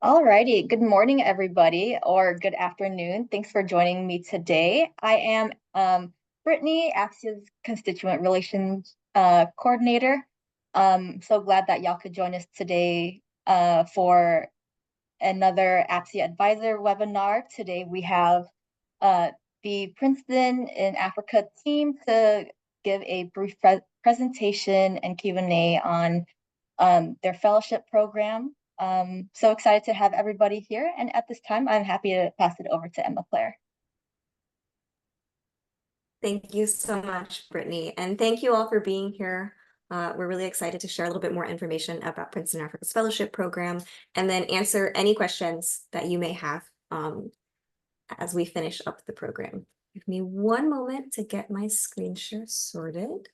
Alrighty, good morning, everybody, or good afternoon. Thanks for joining me today. I am Brittany, APSIA's Constituent Relations Coordinator. So glad that y'all could join us today for another APSIA Advisor webinar. Today we have the Princeton in Africa team to give a brief presentation and Q&A on their fellowship program. So excited to have everybody here. And at this time, I'm happy to pass it over to Emma Claire. Thank you so much, Brittany. And thank you all for being here. We're really excited to share a little bit more information about Princeton Africa's fellowship program and then answer any questions that you may have as we finish up the program. Give me one moment to get my screen share sorted,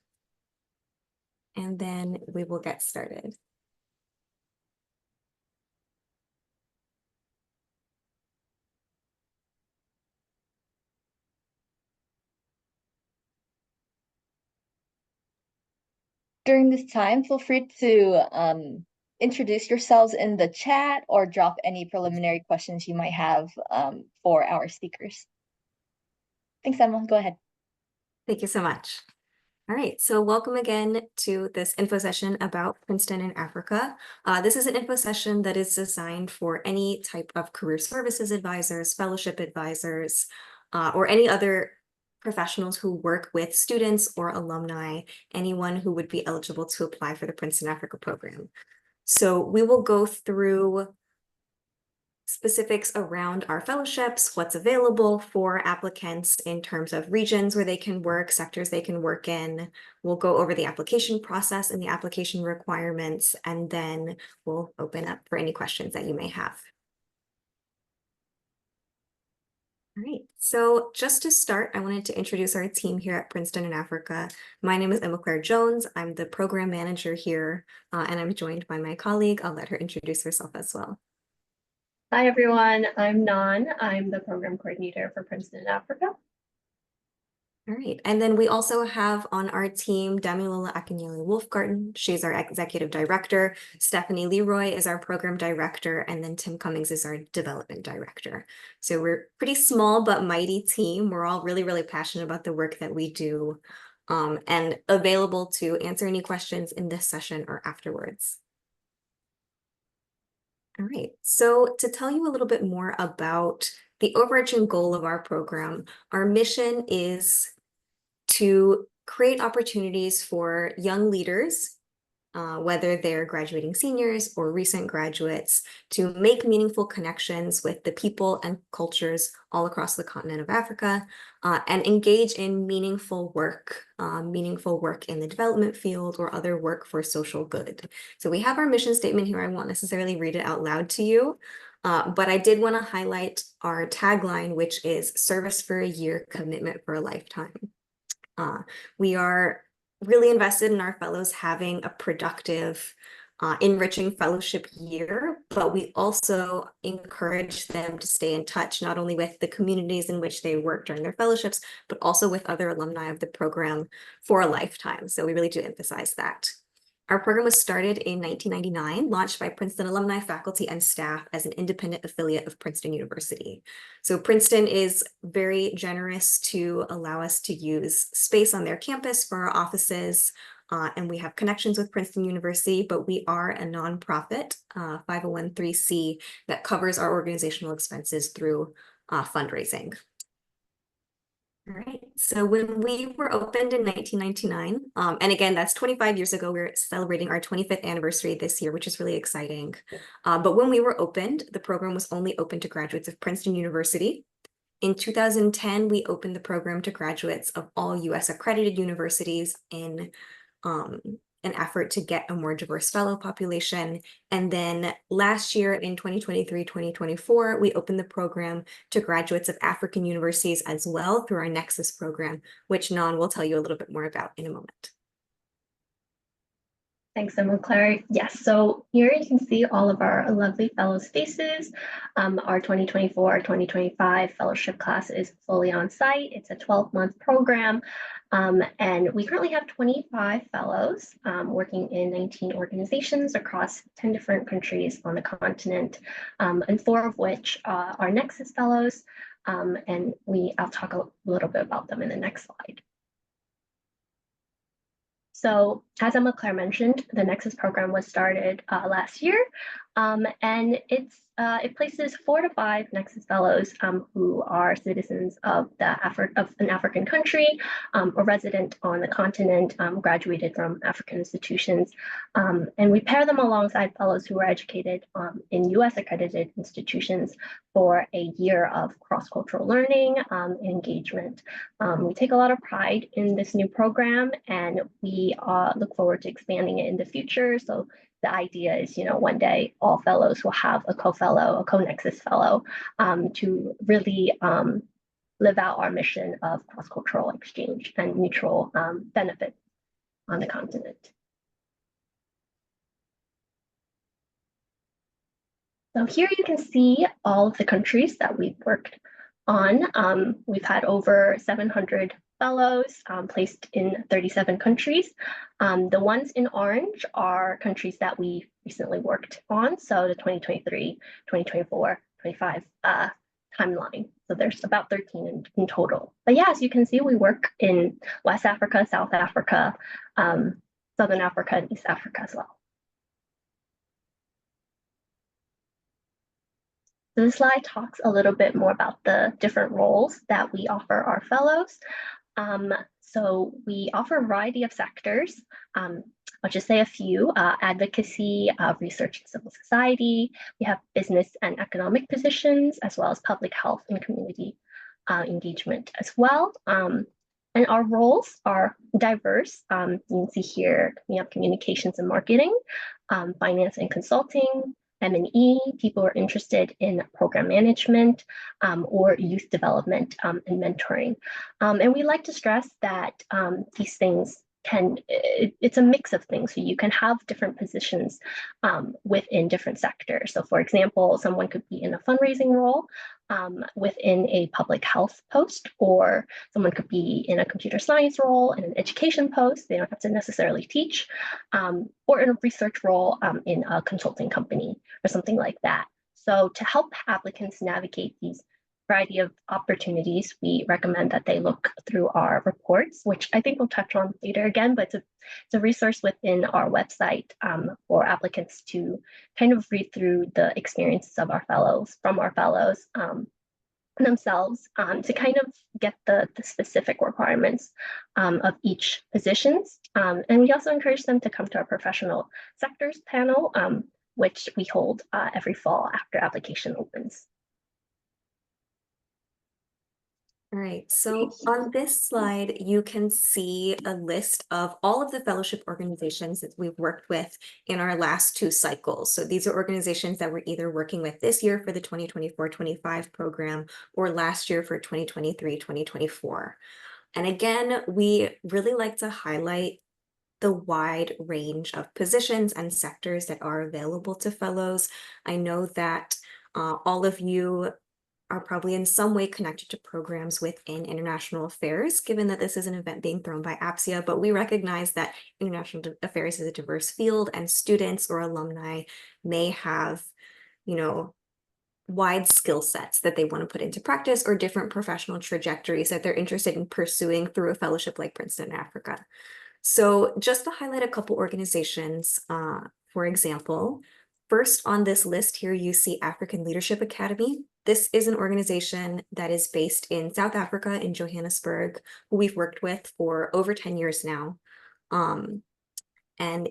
and then we will get started. During this time, feel free to introduce yourselves in the chat or drop any preliminary questions you might have for our speakers. Thanks, Emma. Go ahead. Thank you so much. All right, so welcome again to this info session about Princeton in Africa. This is an info session that is designed for any type of career services advisors, fellowship advisors, or any other professionals who work with students or alumni, anyone who would be eligible to apply for the Princeton Africa program. So we will go through specifics around our fellowships, what's available for applicants in terms of regions where they can work, sectors they can work in. We'll go over the application process and the application requirements, and then we'll open up for any questions that you may have. All right, so just to start, I wanted to introduce our team here at Princeton in Africa. My name is Emma Claire Jones. I'm the program manager here, and I'm joined by my colleague. I'll let her introduce herself as well. Hi, everyone. I'm Nan. I'm the program coordinator for Princeton in Africa. All right, and then we also have on our team Damilola Akinyele Wolfgarten. She's our executive director. Stephanie Leroy is our program director, and then Tim Cummings is our development director. So we're a pretty small but mighty team. We're all really, really passionate about the work that we do, and available to answer any questions in this session or afterwards. All right, so to tell you a little bit more about the overarching goal of our program, our mission is to create opportunities for young leaders, whether they're graduating seniors or recent graduates, to make meaningful connections with the people and cultures all across the continent of Africa, and engage in meaningful work in the development field or other work for social good. So we have our mission statement here. I won't necessarily read it out loud to you, but I did want to highlight our tagline, which is service for a year, commitment for a lifetime. We are really invested in our fellows having a productive, enriching fellowship year, but we also encourage them to stay in touch, not only with the communities in which they work during their fellowships, but also with other alumni of the program for a lifetime. So we really do emphasize that. Our program was started in 1999, launched by Princeton alumni, faculty, and staff as an independent affiliate of Princeton University. So Princeton is very generous to allow us to use space on their campus for our offices, and we have connections with Princeton University, but we are a nonprofit, 501(c) that covers our organizational expenses through fundraising. All right, so when we were opened in 1999, and again, that's 25 years ago, we're celebrating our 25th anniversary this year, which is really exciting. But when we were opened, the program was only open to graduates of Princeton University. In 2010, we opened the program to graduates of all US accredited universities in an effort to get a more diverse fellow population. And then last year in 2023, 2024, we opened the program to graduates of African universities as well through our Nexus program, which Nan will tell you a little bit more about in a moment. Thanks, Emma Claire. Yes, so here you can see all of our lovely fellows' faces. Our 2024-2025 fellowship class is fully on site. It's a 12-month program, and we currently have 25 fellows working in 19 organizations across 10 different countries on the continent, and 4 of which are Nexus fellows, and I'll talk a little bit about them in the next slide. So as Emma Claire mentioned, the Nexus program was started last year, and it places 4 to 5 Nexus Fellows who are citizens of an African country or resident on the continent, graduated from African institutions, and we pair them alongside fellows who are educated in U.S. accredited institutions for a year of cross-cultural learning and engagement. We take a lot of pride in this new program, and we look forward to expanding it in the future. So the idea is, one day all fellows will have a co-fellow, a co-Nexus fellow, to really live out our mission of cross-cultural exchange and mutual benefit on the continent. So here you can see all of the countries that we've worked on. We've had over 700 fellows placed in 37 countries. The ones in orange are countries that we recently worked on. So the 2023, 2024, 25 timeline. So there's about 13 in total. But yeah, as you can see, we work in West Africa, South Africa, Southern Africa, and East Africa as well. So this slide talks a little bit more about the different roles that we offer our fellows. So we offer a variety of sectors. I'll just say a few: advocacy, research and civil society. We have business and economic positions, as well as public health and community engagement as well. And our roles are diverse. You can see here we have communications and marketing, finance and consulting, M&E, people are interested in program management or youth development and mentoring. And we like to stress that these things it's a mix of things. So you can have different positions within different sectors. So for example, someone could be in a fundraising role within a public health post, or someone could be in a computer science role in an education post. They don't have to necessarily teach, or in a research role in a consulting company or something like that. So to help applicants navigate these variety of opportunities, we recommend that they look through our reports, which I think we'll touch on later again, but it's a resource within our website for applicants to kind of read through the experiences of our fellows, themselves, to kind of get the specific requirements of each positions. And we also encourage them to come to our professional sectors panel, which we hold every fall after application opens. All right, so on this slide, you can see a list of all of the fellowship organizations that we've worked with in our last 2 cycles. So these are organizations that we're either working with this year for the 2024-25 program or last year for 2023-2024. And again, we really like to highlight the wide range of positions and sectors that are available to fellows. I know that all of you are probably in some way connected to programs within international affairs, given that this is an event being thrown by APSIA, but we recognize that international affairs is a diverse field, and students or alumni may have, wide skill sets that they want to put into practice, or different professional trajectories that they're interested in pursuing through a fellowship like Princeton, Africa. So just to highlight a couple organizations, for example, first on this list here, you see African Leadership Academy. This is an organization that is based in South Africa, in Johannesburg, who we've worked with for over 10 years now. And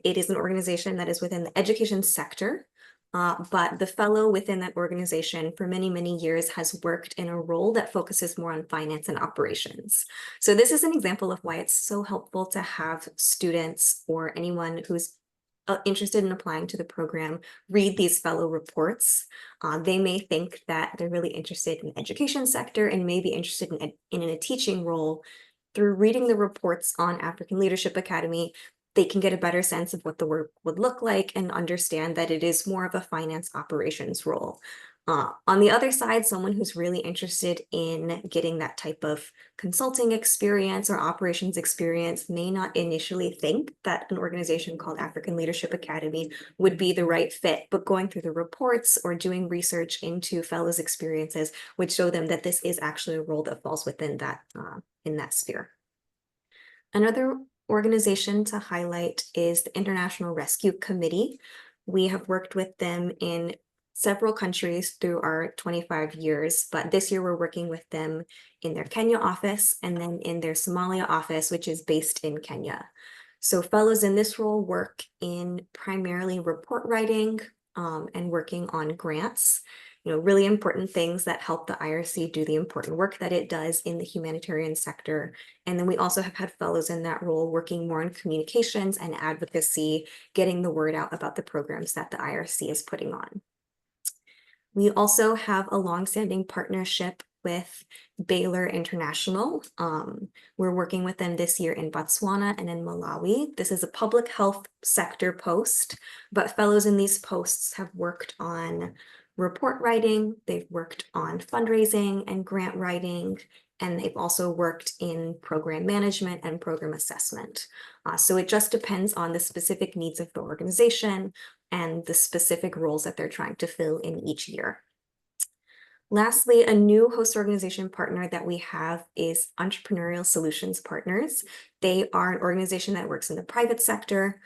it is an organization that is within the education sector, but the fellow within that organization for many, many years has worked in a role that focuses more on finance and operations. So this is an example of why it's so helpful to have students or anyone who's interested in applying to the program read these fellow reports. They may think that they're really interested in the education sector and may be interested in a teaching role. Through reading the reports on African Leadership Academy, they can get a better sense of what the work would look like and understand that it is more of a finance operations role. On the other side, someone who's really interested in getting that type of consulting experience or operations experience may not initially think that an organization called African Leadership Academy would be the right fit, but going through the reports or doing research into fellows' experiences would show them that this is actually a role that falls within that in that sphere. Another organization to highlight is the International Rescue Committee. We have worked with them in several countries through our 25 years, but this year we're working with them in their Kenya office and then in their Somalia office, which is based in Kenya. So fellows in this role work in primarily report writing and working on grants, really important things that help the IRC do the important work that it does in the humanitarian sector. And then we also have had fellows in that role working more on communications and advocacy, getting the word out about the programs that the IRC is putting on. We also have a longstanding partnership with Baylor International. We're working with them this year in Botswana and in Malawi. This is a public health sector post, but fellows in these posts have worked on report writing, they've worked on fundraising and grant writing, and they've also worked in program management and program assessment. So it just depends on the specific needs of the organization and the specific roles that they're trying to fill in each year. Lastly, a new host organization partner that we have is Entrepreneurial Solutions Partners. They are an organization that works in the private sector.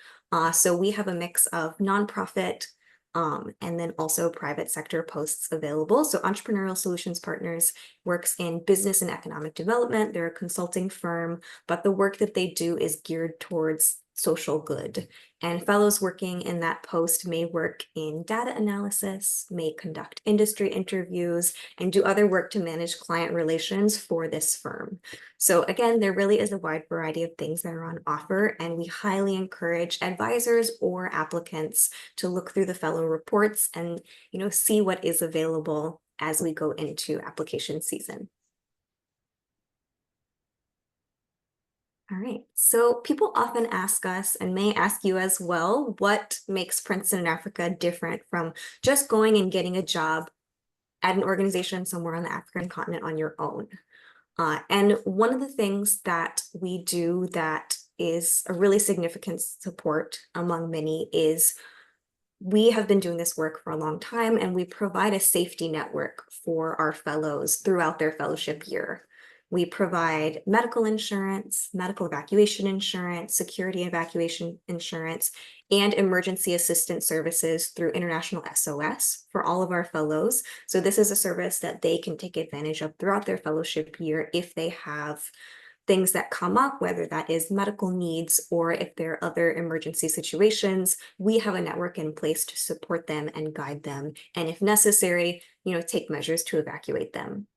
So we have a mix of nonprofit and then also private sector posts available. So Entrepreneurial Solutions Partners works in business and economic development. They're a consulting firm, but the work that they do is geared towards social good. And fellows working in that post may work in data analysis, may conduct industry interviews, and do other work to manage client relations for this firm. So again, there really is a wide variety of things that are on offer, and we highly encourage advisors or applicants to look through the fellow reports and see what is available as we go into application season. All right, so people often ask us, and may ask you as well, what makes Princeton in Africa different from just going and getting a job at an organization somewhere on the African continent on your own? And one of the things that we do that is a really significant support among many is we have been doing this work for a long time, and we provide a safety network for our fellows throughout their fellowship year. We provide medical insurance, medical evacuation insurance, security evacuation insurance, and emergency assistance services through International SOS for all of our fellows. So this is a service that they can take advantage of throughout their fellowship year if they have things that come up, whether that is medical needs or if there are other emergency situations. We have a network in place to support them and guide them, and if necessary, take measures to evacuate them.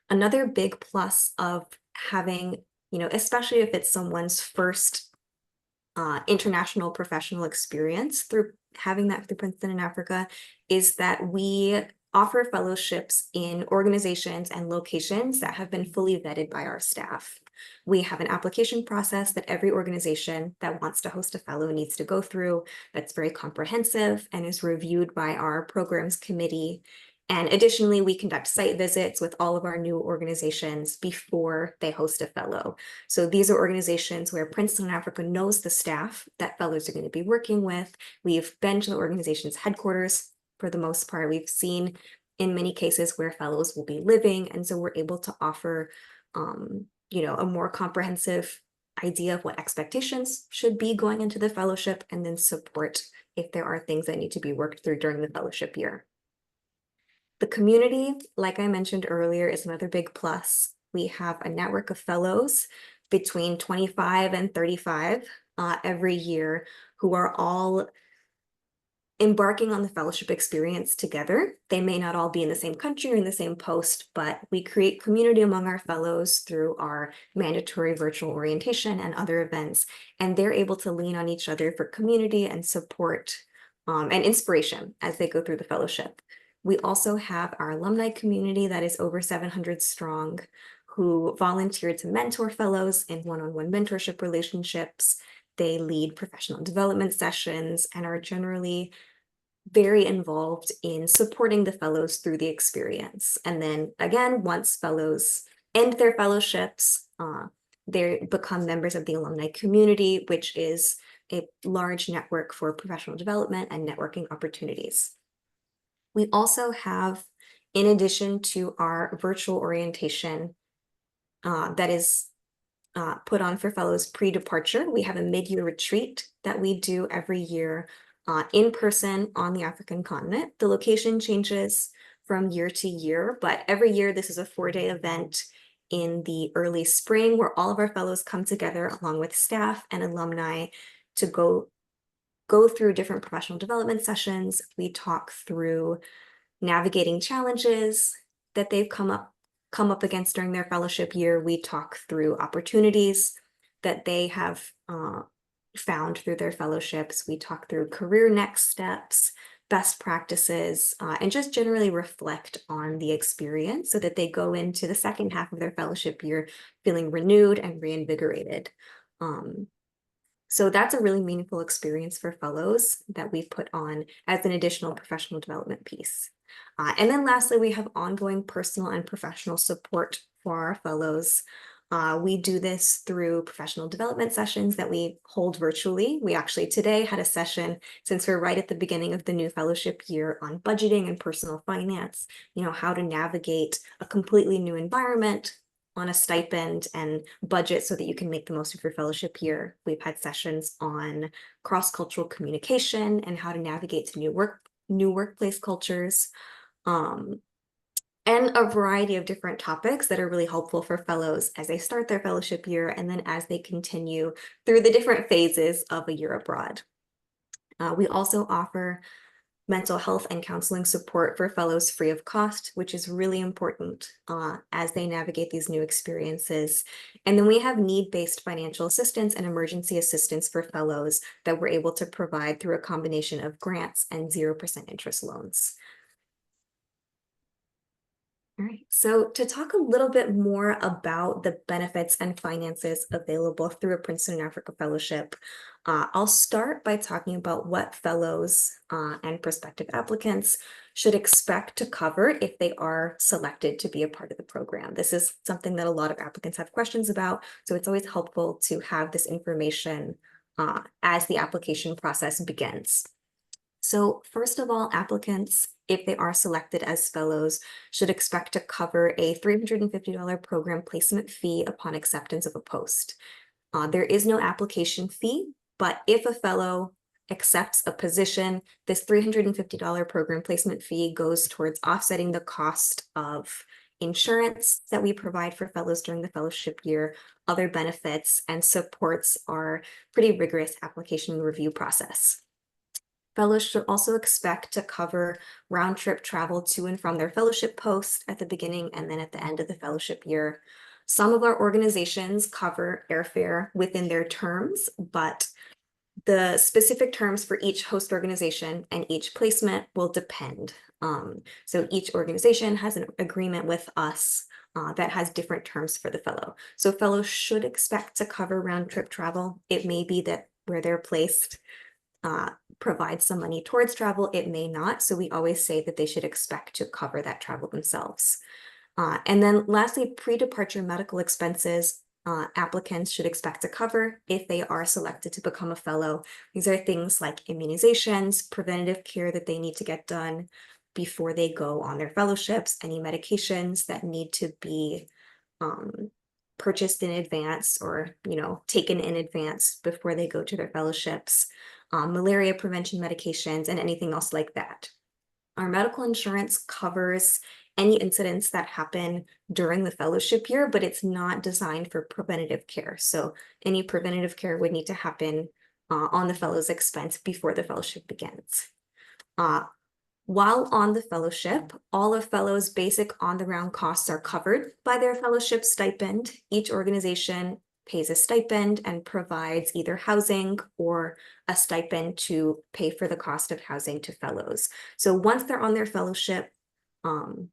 Another big plus of having, especially if it's someone's first international professional experience through having that through Princeton in Africa, is that we offer fellowships in organizations and locations that have been fully vetted by our staff. We have an application process that every organization that wants to host a fellow needs to go through that's very comprehensive and is reviewed by our programs committee. And additionally, we conduct site visits with all of our new organizations before they host a fellow. So these are organizations where Princeton in Africa knows the staff that fellows are going to be working with. We've been to the organization's headquarters for the most part. We've seen in many cases where fellows will be living. And so we're able to offer, a more comprehensive idea of what expectations should be going into the fellowship, and then support if there are things that need to be worked through during the fellowship year. The community, like I mentioned earlier, is another big plus. We have a network of fellows between 25 and 35 every year who are all embarking on the fellowship experience together. They may not all be in the same country or in the same post, but we create community among our fellows through our mandatory virtual orientation and other events, and they're able to lean on each other for community and support and inspiration as they go through the fellowship. We also have our alumni community that is over 700 strong, who volunteered to mentor fellows in one-on-one mentorship relationships. They lead professional development sessions and are generally very involved in supporting the fellows through the experience. And then again, once fellows end their fellowships, they become members of the alumni community, which is a large network for professional development and networking opportunities. We also have, in addition to our virtual orientation that is put on for fellows pre-departure, we have a mid-year retreat that we do every year in person on the African continent. The location changes from year to year, but every year this is a 4-day event in the early spring where all of our fellows come together along with staff and alumni to go through different professional development sessions. We talk through navigating challenges that they've come up against during their fellowship year. We talk through opportunities that they have found through their fellowships. We talk through career next steps, best practices, and just generally reflect on the experience so that they go into the second half of their fellowship year feeling renewed and reinvigorated. So that's a really meaningful experience for fellows that we put on as an additional professional development piece. And then lastly, we have ongoing personal and professional support for our fellows. We do this through professional development sessions that we hold virtually. We actually today had a session, since we're right at the beginning of the new fellowship year, on budgeting and personal finance, how to navigate a completely new environment on a stipend and budget so that you can make the most of your fellowship year. We've had sessions on cross-cultural communication and how to navigate to new workplace cultures, and a variety of different topics that are really helpful for fellows as they start their fellowship year and then as they continue through the different phases of a year abroad. We also offer mental health and counseling support for fellows free of cost, which is really important as they navigate these new experiences. And then we have need-based financial assistance and emergency assistance for fellows that we're able to provide through a combination of grants and 0% interest loans. All right, so to talk a little bit more about the benefits and finances available through a Princeton in Africa Fellowship, I'll start by talking about what fellows and prospective applicants should expect to cover if they are selected to be a part of the program. This is something that a lot of applicants have questions about, so it's always helpful to have this information as the application process begins. So first of all, applicants, if they are selected as fellows, should expect to cover a $350 program placement fee upon acceptance of a post. There is no application fee, but if a fellow accepts a position, this $350 program placement fee goes towards offsetting the cost of insurance that we provide for fellows during the fellowship year, other benefits, and supports our pretty rigorous application review process. Fellows should also expect to cover round-trip travel to and from their fellowship post at the beginning and then at the end of the fellowship year. Some of our organizations cover airfare within their terms, but the specific terms for each host organization and each placement will depend. So each organization has an agreement with us that has different terms for the fellow. So fellows should expect to cover round-trip travel. It may be that where they're placed provide some money towards travel, it may not. So we always say that they should expect to cover that travel themselves. And then lastly, pre-departure medical expenses applicants should expect to cover if they are selected to become a fellow. These are things like immunizations, preventative care that they need to get done before they go on their fellowships, any medications that need to be purchased in advance or taken in advance before they go to their fellowships. Malaria prevention medications, and anything else like that. Our medical insurance covers any incidents that happen during the fellowship year, but it's not designed for preventative care. So any preventative care would need to happen on the fellow's expense before the fellowship begins. While on the fellowship, all of fellows' basic on-the-ground costs are covered by their fellowship stipend. Each organization pays a stipend and provides either housing or a stipend to pay for the cost of housing to fellows. So once they're on their fellowship,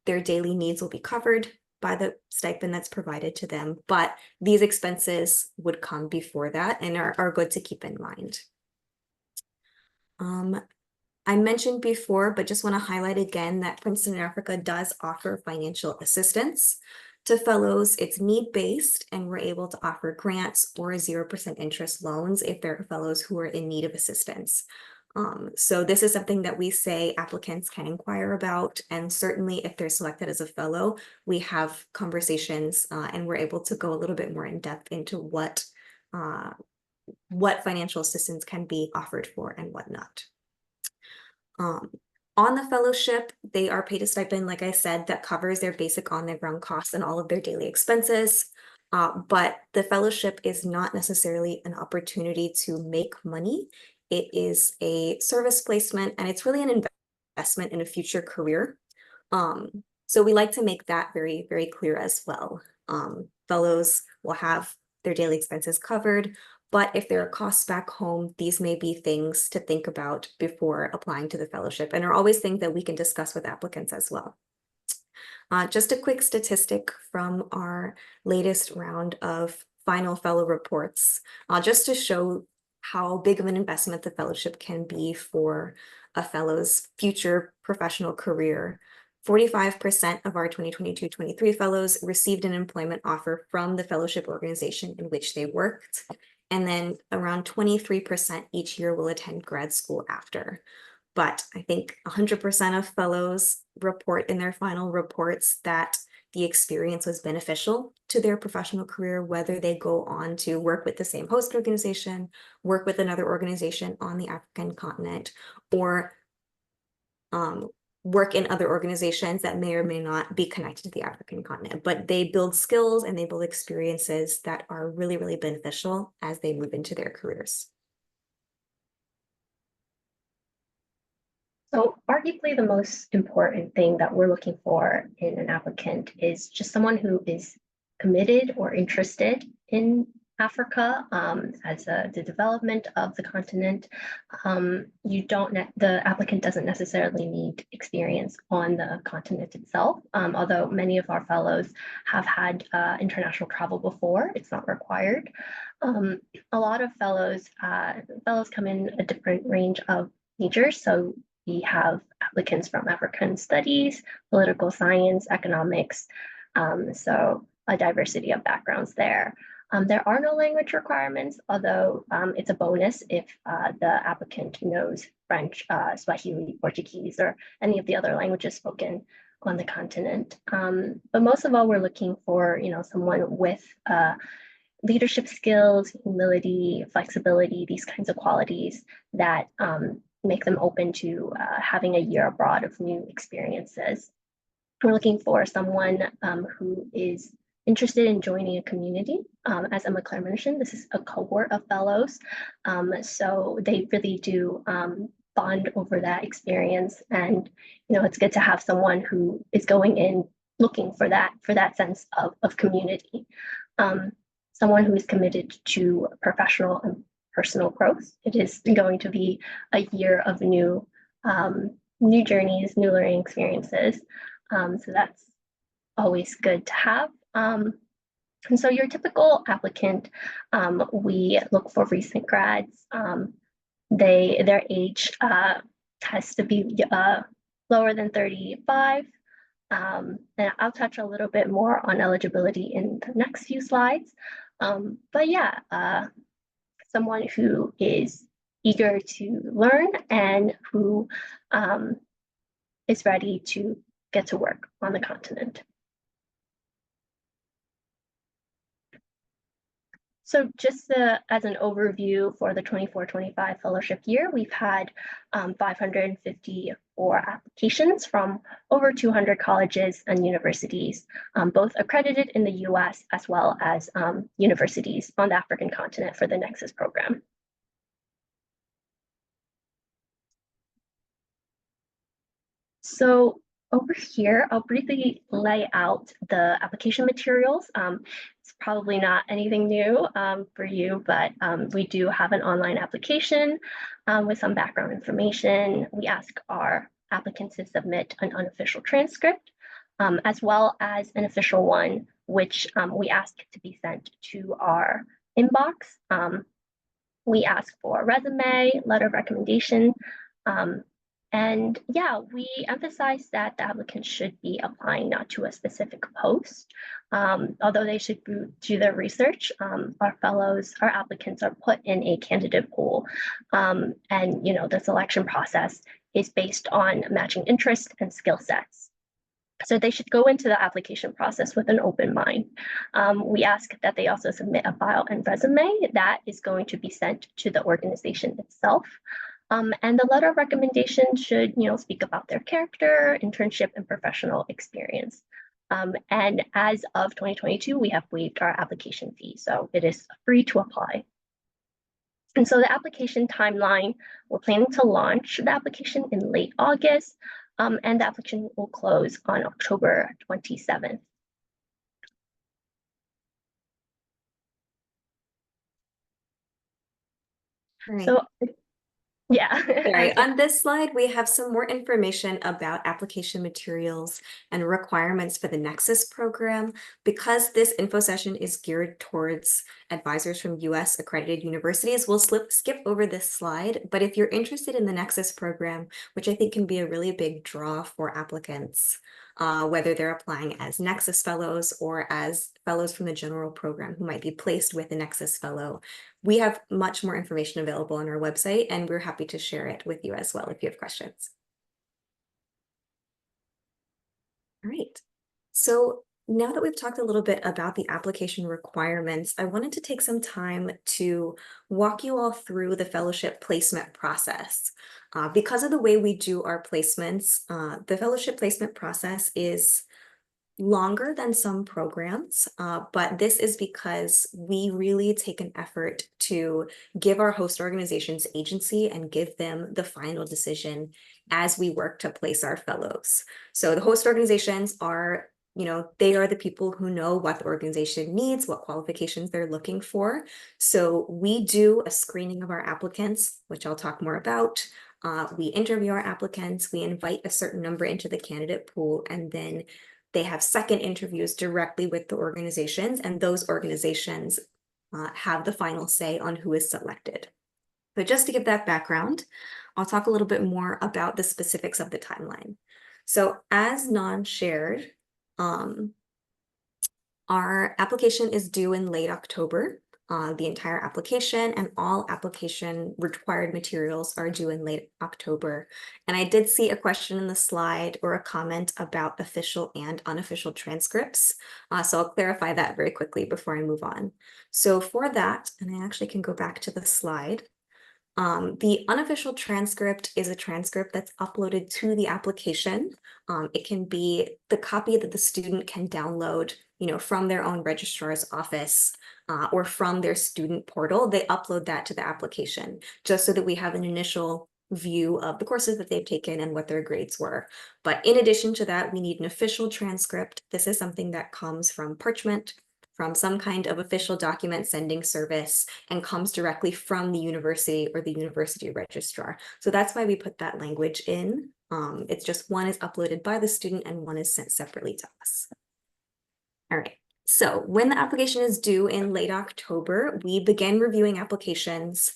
their daily needs will be covered by the stipend that's provided to them, but these expenses would come before that and are good to keep in mind. I mentioned before, but just want to highlight again that Princeton in Africa does offer financial assistance to fellows. It's need-based, and we're able to offer grants or 0% interest loans if there are fellows who are in need of assistance. So this is something that we say applicants can inquire about, and certainly if they're selected as a fellow, we have conversations and we're able to go a little bit more in depth into what financial assistance can be offered for and whatnot. On the fellowship, they are paid a stipend, like I said, that covers their basic on-the-ground costs and all of their daily expenses. But the fellowship is not necessarily an opportunity to make money. It is a service placement, and it's really an investment in a future career. So we like to make that very, very clear as well. Fellows will have their daily expenses covered, but if there are costs back home, these may be things to think about before applying to the fellowship, and are always things that we can discuss with applicants as well. Just a quick statistic from our latest round of final fellow reports, just to show how big of an investment the fellowship can be for a fellow's future professional career. 45% of our 2022-23 fellows received an employment offer from the fellowship organization in which they worked. And then around 23% each year will attend grad school after. But I think 100% of fellows report in their final reports that the experience was beneficial to their professional career, whether they go on to work with the same host organization, work with another organization on the African continent, or work in other organizations that may or may not be connected to the African continent, but they build skills and they build experiences that are really, really beneficial as they move into their careers. So arguably the most important thing that we're looking for in an applicant is just someone who is committed or interested in Africa as the development of the continent. The applicant doesn't necessarily need experience on the continent itself, although many of our fellows have had international travel before. It's not required. A lot of fellows come in a different range of majors. So we have applicants from African studies, political science, economics, so a diversity of backgrounds there. There are no language requirements, although it's a bonus if the applicant knows French, Swahili, Portuguese, or any of the other languages spoken on the continent. But most of all, we're looking for someone with leadership skills, humility, flexibility, these kinds of qualities that make them open to having a year abroad of new experiences. We're looking for someone who is interested in joining a community. As Emma Claire mentioned, this is a cohort of fellows, so they really do bond over that experience, and it's good to have someone who is going in looking for that sense of community. Someone who is committed to professional and personal growth. It is going to be a year of new journeys, new learning experiences. So that's always good to have. And so your typical applicant, we look for recent grads. Their age has to be lower than 35. And I'll touch a little bit more on eligibility in the next few slides. But yeah, someone who is eager to learn and who is ready to get to work on the continent. So just as an overview for the 24-25 fellowship year, we've had 554 applications from over 200 colleges and universities, both accredited in the US as well as universities on the African continent for the Nexus program. So over here, I'll briefly lay out the application materials. It's probably not anything new for you, but we do have an online application with some background information. We ask our applicants to submit an unofficial transcript as well as an official one, which we ask to be sent to our inbox. We ask for a resume, letter of recommendation, and yeah, we emphasize that the applicant should be applying not to a specific post. Although they should do their research, our fellows, our applicants are put in a candidate pool. And the selection process is based on matching interest and skill sets. So they should go into the application process with an open mind. We ask that they also submit a bio and resume that is going to be sent to the organization itself. And the letter of recommendation should, speak about their character, internship, and professional experience. And as of 2022, we have waived our application fee, so it is free to apply. And so the application timeline, we're planning to launch the application in late August, and the application will close on October 27th. Right. So yeah. Sorry, on this slide, we have some more information about application materials and requirements for the Nexus program. Because this info session is geared towards advisors from US accredited universities, we'll skip over this slide. But if you're interested in the Nexus program, which I think can be a really big draw for applicants, whether they're applying as Nexus fellows or as fellows from the general program who might be placed with a Nexus fellow, we have much more information available on our website, and we're happy to share it with you as well if you have questions. All right, so now that we've talked a little bit about the application requirements, I wanted to take some time to walk you all through the fellowship placement process. Because of the way we do our placements, the fellowship placement process is longer than some programs, but this is because we really take an effort to give our host organizations agency and give them the final decision as we work to place our fellows. So the host organizations are, they are the people who know what the organization needs, what qualifications they're looking for. So we do a screening of our applicants, which I'll talk more about. We interview our applicants, we invite a certain number into the candidate pool, and then they have second interviews directly with the organizations, and those organizations have the final say on who is selected. But just to give that background, I'll talk a little bit more about the specifics of the timeline. So as non-shared, our application is due in late October. The entire application and all application required materials are due in late October. And I did see a question in the slide or a comment about official and unofficial transcripts. So I'll clarify that very quickly before I move on. So for that, and I actually can go back to the slide, the unofficial transcript is a transcript that's uploaded to the application. It can be the copy that the student can download, from their own registrar's office or from their student portal. They upload that to the application just so that we have an initial view of the courses that they've taken and what their grades were. But in addition to that, we need an official transcript. This is something that comes from parchment, from some kind of official document sending service, and comes directly from the university or the university registrar. So that's why we put that language in. It's just one is uploaded by the student and one is sent separately to us. All right, so when the application is due in late October, we begin reviewing applications.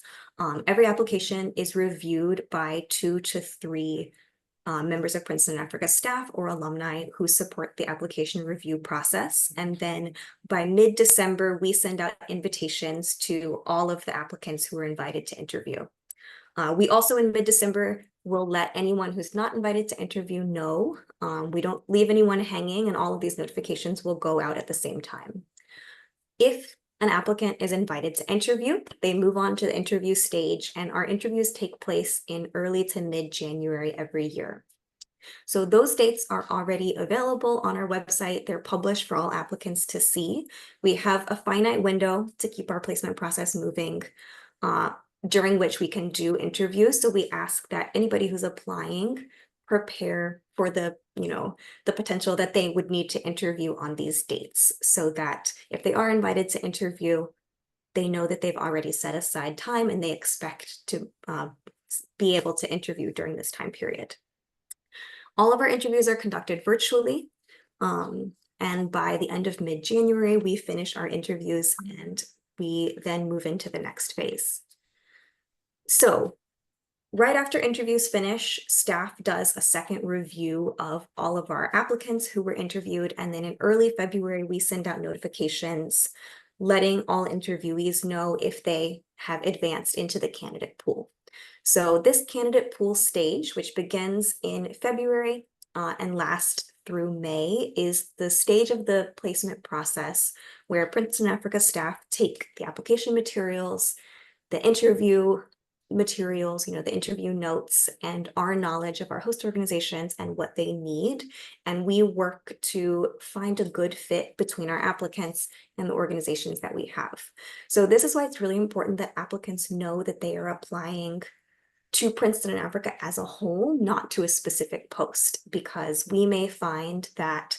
Every application is reviewed by 2 to 3 members of Princeton Africa staff or alumni who support the application review process. And then by mid-December, we send out invitations to all of the applicants who are invited to interview. We also in mid-December will let anyone who's not invited to interview know. We don't leave anyone hanging, and all of these notifications will go out at the same time. If an applicant is invited to interview, they move on to the interview stage, and our interviews take place in early to mid-January every year. So those dates are already available on our website. They're published for all applicants to see. We have a finite window to keep our placement process moving, during which we can do interviews. So we ask that anybody who's applying prepare for the potential that they would need to interview on these dates, so that if they are invited to interview, they know that they've already set aside time and they expect to be able to interview during this time period. All of our interviews are conducted virtually. And by the end of mid-January, we finish our interviews and we then move into the next phase. So right after interviews finish, staff does a second review of all of our applicants who were interviewed. And then in early February, we send out notifications letting all interviewees know if they have advanced into the candidate pool. So this candidate pool stage, which begins in February and lasts through May, is the stage of the placement process where Princeton Africa staff take the application materials, the interview materials, the interview notes, and our knowledge of our host organizations and what they need. And we work to find a good fit between our applicants and the organizations that we have. So this is why it's really important that applicants know that they are applying to Princeton and Africa as a whole, not to a specific post, because we may find that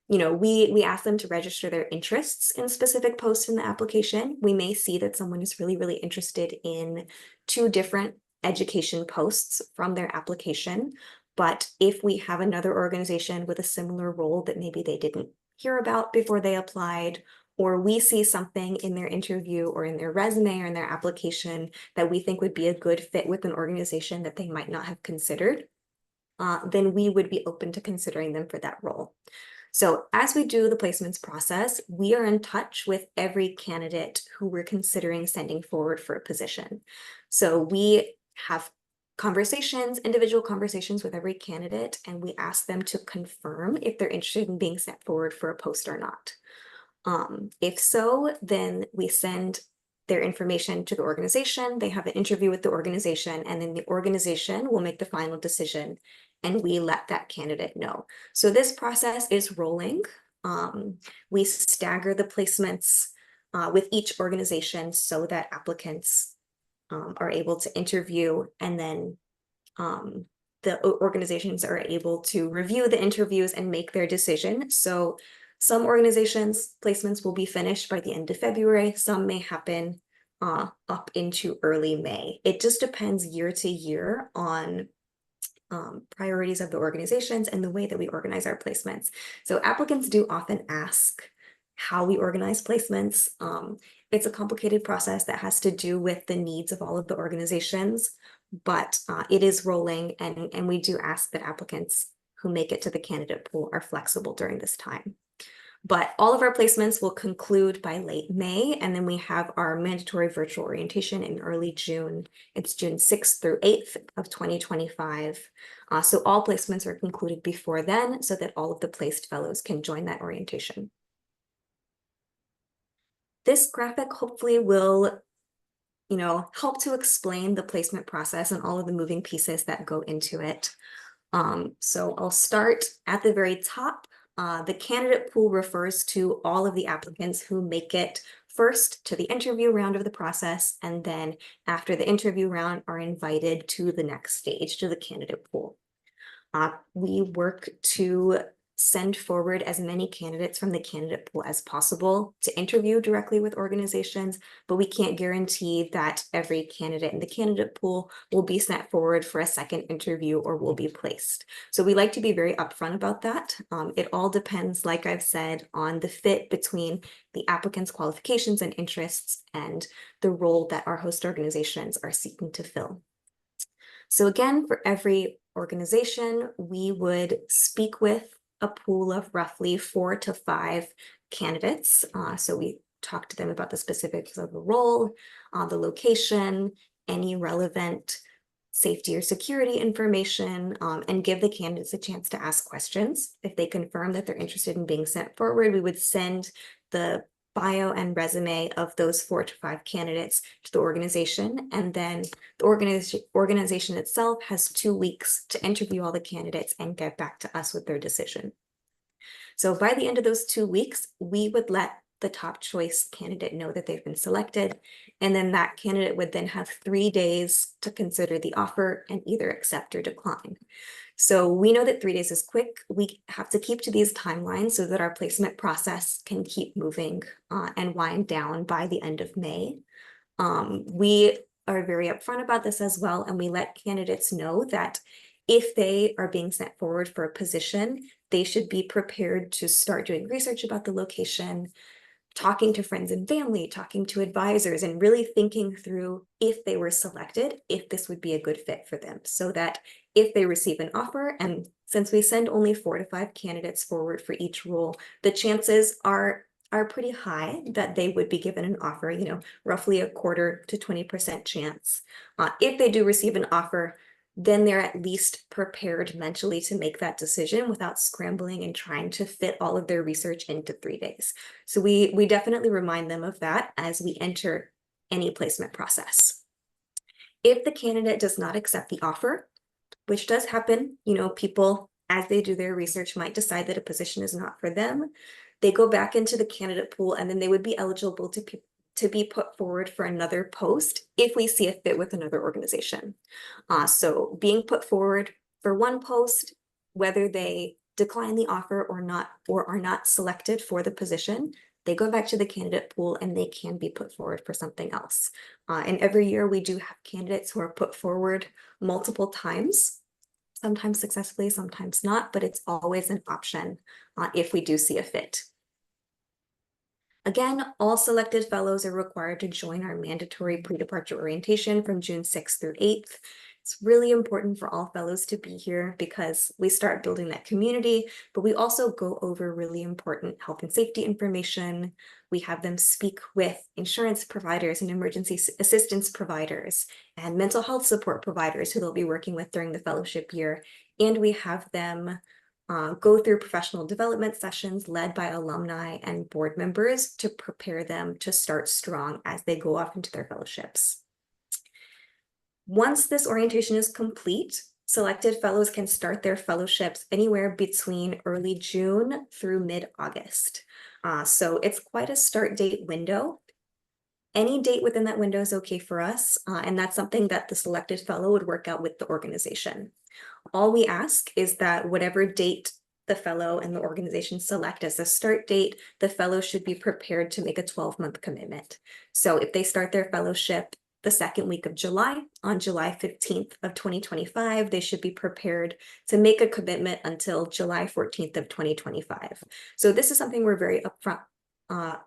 we ask them to register their interests in specific posts in the application. We may see that someone is really, really interested in 2 different education posts from their application. But if we have another organization with a similar role that maybe they didn't hear about before they applied, or we see something in their interview or in their resume or in their application that we think would be a good fit with an organization that they might not have considered, then we would be open to considering them for that role. So as we do the placements process, we are in touch with every candidate who we're considering sending forward for a position. So we have individual conversations with every candidate, and we ask them to confirm if they're interested in being sent forward for a post or not. If so, then we send their information to the organization, they have an interview with the organization, and then the organization will make the final decision and we let that candidate know. So this process is rolling. We stagger the placements with each organization so that applicants are able to interview, and then the organizations are able to review the interviews and make their decision. So some organizations' placements will be finished by the end of February. Some may happen up into early May. It just depends year to year on priorities of the organizations and the way that we organize our placements. So applicants do often ask how we organize placements. It's a complicated process that has to do with the needs of all of the organizations, but it is rolling, and we do ask that applicants who make it to the candidate pool are flexible during this time. But all of our placements will conclude by late May, and then we have our mandatory virtual orientation in early June. It's June 6th through 8th of 2025. So all placements are concluded before then so that all of the placed fellows can join that orientation. This graphic hopefully will, help to explain the placement process and all of the moving pieces that go into it. So I'll start at the very top. The candidate pool refers to all of the applicants who make it first to the interview round of the process, and then after the interview round are invited to the next stage, to the candidate pool. We work to send forward as many candidates from the candidate pool as possible to interview directly with organizations, but we can't guarantee that every candidate in the candidate pool will be sent forward for a second interview or will be placed. So we like to be very upfront about that. It all depends, like I've said, on the fit between the applicant's qualifications and interests and the role that our host organizations are seeking to fill. So again, for every organization, we would speak with a pool of roughly 4 to 5 candidates. So we talk to them about the specifics of the role, the location, any relevant safety or security information, and give the candidates a chance to ask questions. If they confirm that they're interested in being sent forward, we would send the bio and resume of those 4 to 5 candidates to the organization, and then the organization itself has 2 weeks to interview all the candidates and get back to us with their decision. So by the end of those 2 weeks, we would let the top choice candidate know that they've been selected, and then that candidate would then have 3 days to consider the offer and either accept or decline. So we know that 3 days is quick. We have to keep to these timelines so that our placement process can keep moving and wind down by the end of May. We are very upfront about this as well, and we let candidates know that if they are being sent forward for a position, they should be prepared to start doing research about the location, talking to friends and family, talking to advisors, and really thinking through, if they were selected, if this would be a good fit for them, so that if they receive an offer, and since we send only 4 to 5 candidates forward for each role, the chances are pretty high that they would be given an offer, roughly a quarter to 20% chance. If they do receive an offer, then they're at least prepared mentally to make that decision without scrambling and trying to fit all of their research into 3 days. So we definitely remind them of that as we enter any placement process. If the candidate does not accept the offer, which does happen, people, as they do their research, might decide that a position is not for them. They go back into the candidate pool, and then they would be eligible to be put forward for another post if we see a fit with another organization. So being put forward for one post, whether they decline the offer or not, or are not selected for the position, they go back to the candidate pool and they can be put forward for something else. And every year we do have candidates who are put forward multiple times, sometimes successfully, sometimes not, but it's always an option if we do see a fit. Again, all selected fellows are required to join our mandatory pre-departure orientation from June 6th through 8th. It's really important for all fellows to be here because we start building that community, but we also go over really important health and safety information. We have them speak with insurance providers and emergency assistance providers and mental health support providers who they'll be working with during the fellowship year. And we have them go through professional development sessions led by alumni and board members to prepare them to start strong as they go off into their fellowships. Once this orientation is complete, selected fellows can start their fellowships anywhere between early June through mid-August. So it's quite a start date window. Any date within that window is okay for us, and that's something that the selected fellow would work out with the organization. All we ask is that whatever date the fellow and the organization select as a start date, the fellow should be prepared to make a 12-month commitment. So if they start their fellowship the second week of July, on July 15th of 2025, they should be prepared to make a commitment until July 14th of 2025. So this is something we're very upfront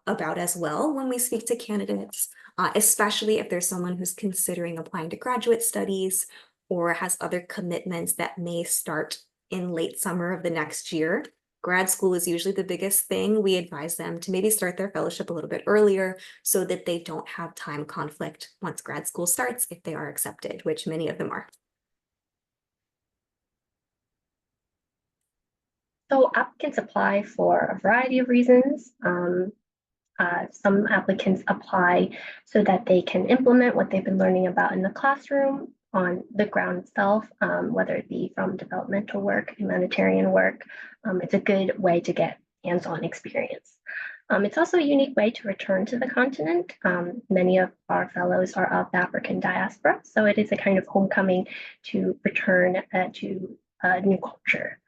about as well when we speak to candidates, especially if there's someone who's considering applying to graduate studies or has other commitments that may start in late summer of the next year. Grad school is usually the biggest thing. We advise them to maybe start their fellowship a little bit earlier so that they don't have time conflict once grad school starts, if they are accepted, which many of them are. So applicants apply for a variety of reasons. Some applicants apply so that they can implement what they've been learning about in the classroom on the ground itself, whether it be from developmental work, humanitarian work. It's a good way to get hands-on experience. It's also a unique way to return to the continent. Many of our fellows are of the African diaspora, so it is a kind of homecoming to return to a new culture.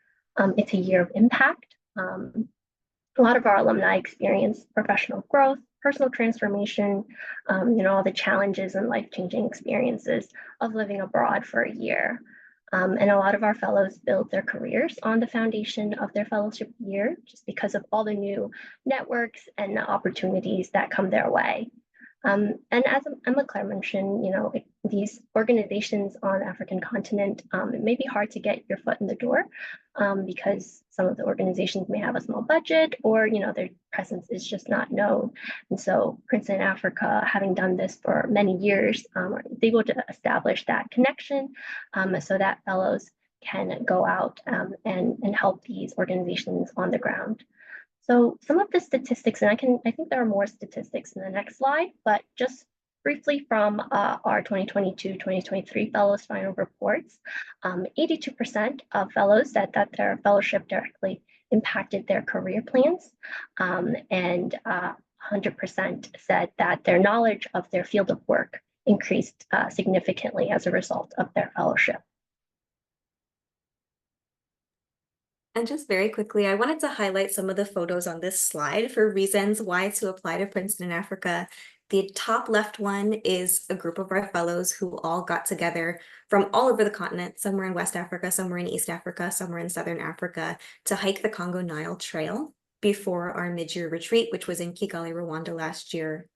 It's a year of impact. A lot of our alumni experience professional growth, personal transformation, all the challenges and life-changing experiences of living abroad for a year. And a lot of our fellows build their careers on the foundation of their fellowship year, just because of all the new networks and opportunities that come their way. And as Emma Claire mentioned, these organizations on the African continent, it may be hard to get your foot in the door because some of the organizations may have a small budget or, their presence is just not known. And so Princeton Africa, having done this for many years, are able to establish that connection so that fellows can go out and help these organizations on the ground. So some of the statistics, and I think there are more statistics in the next slide, but just briefly from our 2022-2023 fellows final reports, 82% of fellows said that their fellowship directly impacted their career plans, and 100% said that their knowledge of their field of work increased significantly as a result of their fellowship. And just very quickly, I wanted to highlight some of the photos on this slide for reasons why to apply to Princeton in Africa. The top left one is a group of our fellows who all got together from all over the continent, somewhere in West Africa, somewhere in East Africa, somewhere in Southern Africa, to hike the Congo Nile Trail before our mid-year retreat, which was in Kigali, Rwanda last year.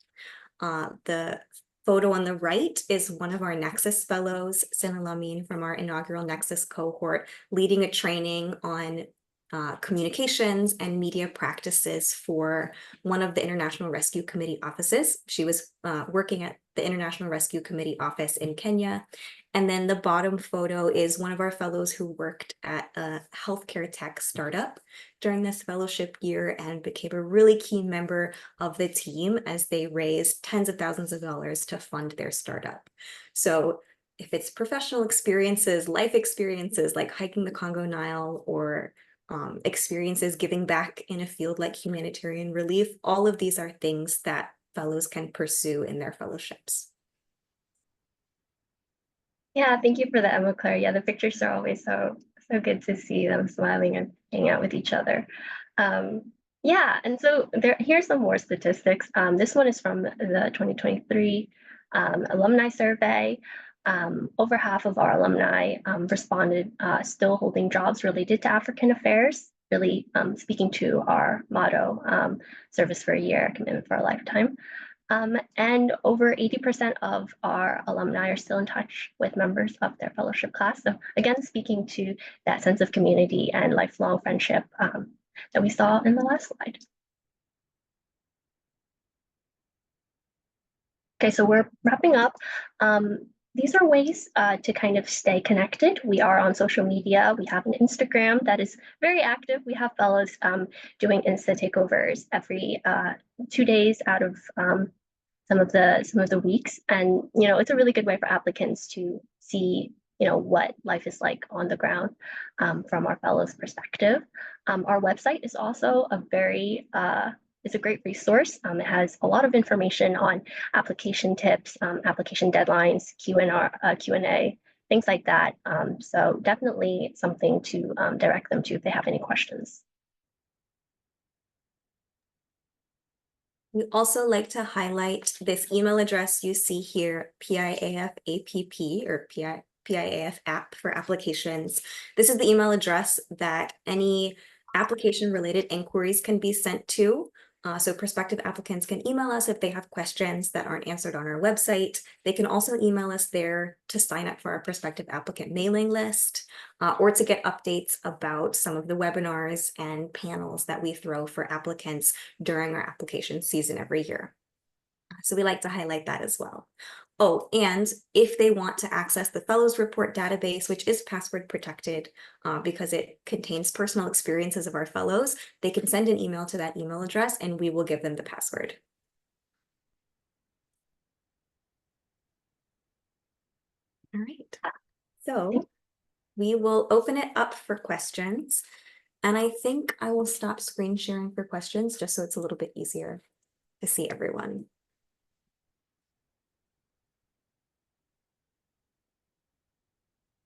The photo on the right is one of our Nexus fellows, Sinalamine, from our inaugural Nexus cohort, leading a training on communications and media practices for one of the International Rescue Committee offices. She was working at the International Rescue Committee office in Kenya. And then the bottom photo is one of our fellows who worked at a healthcare tech startup during this fellowship year and became a really key member of the team as they raised tens of thousands of dollars to fund their startup. So if it's professional experiences, life experiences like hiking the Congo Nile, or experiences giving back in a field like humanitarian relief, all of these are things that fellows can pursue in their fellowships. Yeah, thank you for that, Emma Claire. Yeah, the pictures are always so good to see them smiling and hanging out with each other. Yeah, and so here's some more statistics. This one is from the 2023 alumni survey. Over half of our alumni responded still holding jobs related to African affairs, really speaking to our motto, service for a year, commitment for a lifetime. And over 80% of our alumni are still in touch with members of their fellowship class. So again, speaking to that sense of community and lifelong friendship that we saw in the last slide. Okay, so we're wrapping up. These are ways to kind of stay connected. We are on social media. We have an Instagram that is very active. We have fellows doing Insta takeovers every 2 days out of some of the weeks, and it's a really good way for applicants to see what life is like on the ground from our fellows' perspective. Our website is also it's a great resource. It has a lot of information on application tips, application deadlines, Q&A, things like that. So definitely something to direct them to if they have any questions. We also like to highlight this email address you see here, PIAF-APP, or PIAF app for applications. This is the email address that any application-related inquiries can be sent to. So prospective applicants can email us if they have questions that aren't answered on our website. They can also email us there to sign up for our prospective applicant mailing list, or to get updates about some of the webinars and panels that we throw for applicants during our application season every year. So we like to highlight that as well. Oh, and if they want to access the Fellows Report database, which is password protected because it contains personal experiences of our fellows, they can send an email to that email address and we will give them the password. All right, so we will open it up for questions. And I think I will stop screen sharing for questions just so it's a little bit easier to see everyone.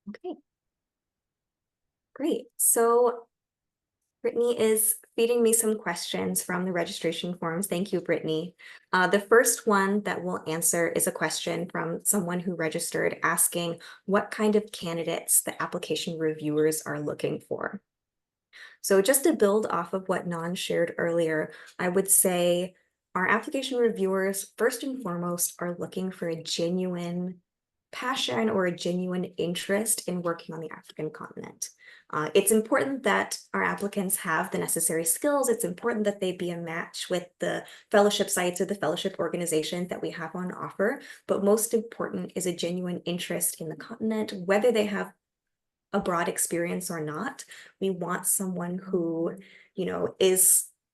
Okay, great. So Brittany is feeding me some questions from the registration forms. Thank you, Brittany. The first one that we'll answer is a question from someone who registered asking what kind of candidates the application reviewers are looking for. So just to build off of what Nan shared earlier, I would say our application reviewers, first and foremost, are looking for a genuine passion or a genuine interest in working on the African continent. It's important that our applicants have the necessary skills. It's important that they be a match with the fellowship sites or the fellowship organizations that we have on offer. But most important is a genuine interest in the continent, whether they have a broad experience or not. We want someone who,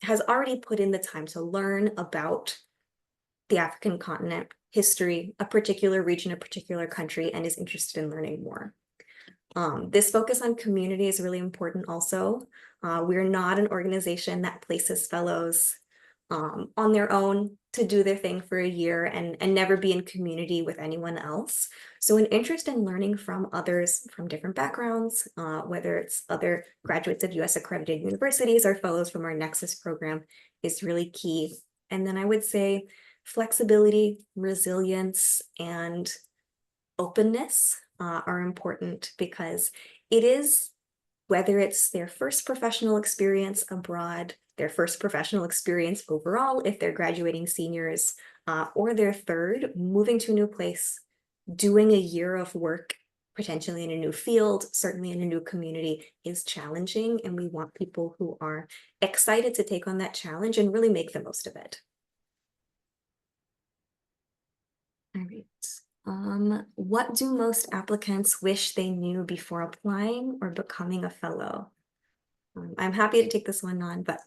has already put in the time to learn about the African continent, history, a particular region, a particular country, and is interested in learning more. This focus on community is really important also. We're not an organization that places fellows on their own to do their thing for a year and never be in community with anyone else. So an interest in learning from others from different backgrounds, whether it's other graduates of US accredited universities or fellows from our Nexus program, is really key. And then I would say flexibility, resilience, and openness are important because it is, whether it's their first professional experience abroad, their first professional experience overall, if they're graduating seniors, or their third, moving to a new place, doing a year of work, potentially in a new field, certainly in a new community, is challenging. And we want people who are excited to take on that challenge and really make the most of it. All right. What do most applicants wish they knew before applying or becoming a fellow? I'm happy to take this one on, but